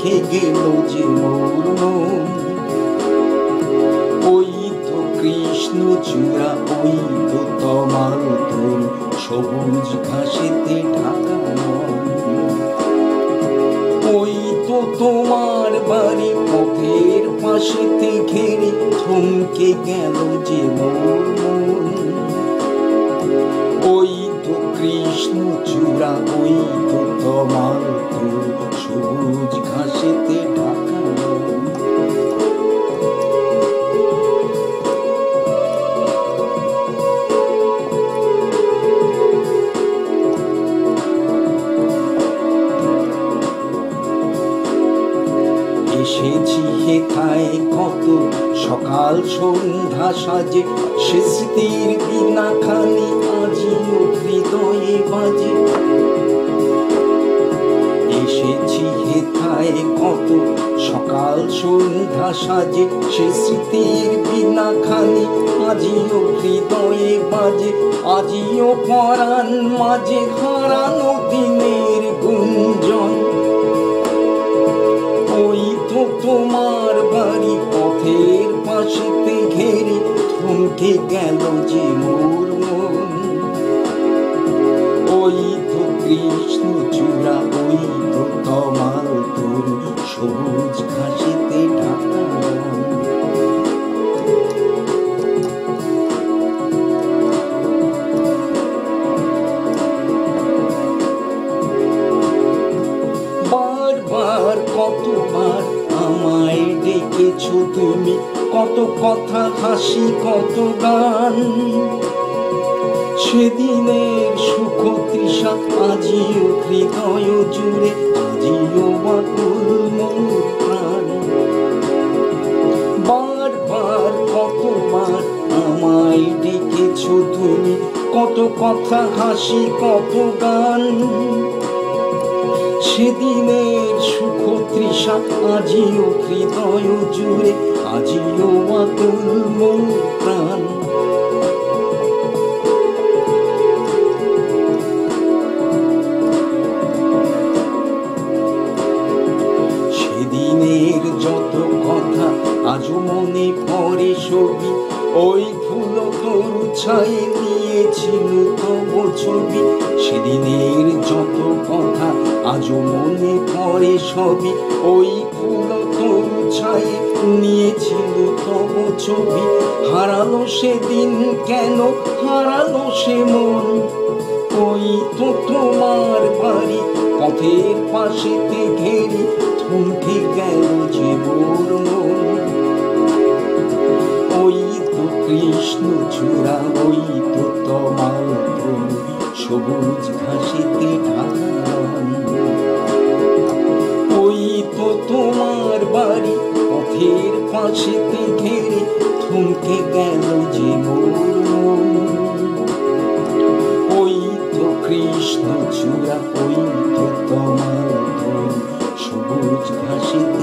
রেখে গেল যে মোর মন। ওই তো কৃষ্ণ চূড়া, ওই তো তমাল তরু, সবুজ ঘাসেতে ঢাকা মন। ওই তো তোমার বাড়ি, পথের পাশেতে ঘেরে থমকে গেল যে মোর মন। ওই তো কৃষ্ণ চূড়া, ওই তো তমাল তরু, সবুজ ঘাসেতে ঢাকা মন। এসেছি হেথায় কত সকাল সন্ধ্যা সাজে, সে স্মৃতির বিনা খানি আজিও হৃদয়ে বাজে। এসেছি হেথায় কত সকাল সন্ধ্যা সাজে, সে স্মৃতির বিনা খানি আজিও হৃদয়ে বাজে। আজিও পরাণ মাঝে হারানো দিনের গুঞ্জন। ওই তো তোমার বাড়ি, পথের পাশেতে ঘেরে থমকে গেল যে মোর মন। ওই তো কৃষ্ণ চূড়া, ওই তো তমাল তরু, সবুজ ঘাসেতে ঢাকা মন। বারবার কতবার আমায় ডেকেছো তুমি, কত কথা হাসি কত গান। সেদিনের সুখ তৃষা আজিও হৃদয় জুড়ে, আজিও বাকুল মোর প্রাণ। বারবার কতবার আমায় ডেকেছো তুমি, কত কথা হাসি কত গান। সেদিনের সুখ তৃষা আজিও হৃদয় জুড়ে, আজিও আকুল মোর প্রাণ। সেদিনের যত কথা আজও মনে পড়ে ছবি, ওই ফুল তরু ছায়ে নিয়েছিল তব ছবি। সেদিনের যত কথা আজও মনে পড়ে সবই, ওই ফুল তরু ছায়ে নিয়েছিল তব ছবি। হারালো সেদিন কেন, হারালো সে মন। ওই তো তোমার বাড়ি, পথের পাশেতে ঘেরে থমকে গেল যে মোর মন। ওই তো কৃষ্ণ চূড়া, ওই তো তমাল তরু, সবুজ ঘাসেতে ঢাকা মন। ওই তো তোমার বাড়ি, পথের পাশেতে ঘেরে থমকে গেল যে মোর মন। ওই তো কৃষ্ণ চূড়া, ওই তো তমাল তরু, সবুজ ঘাসেতে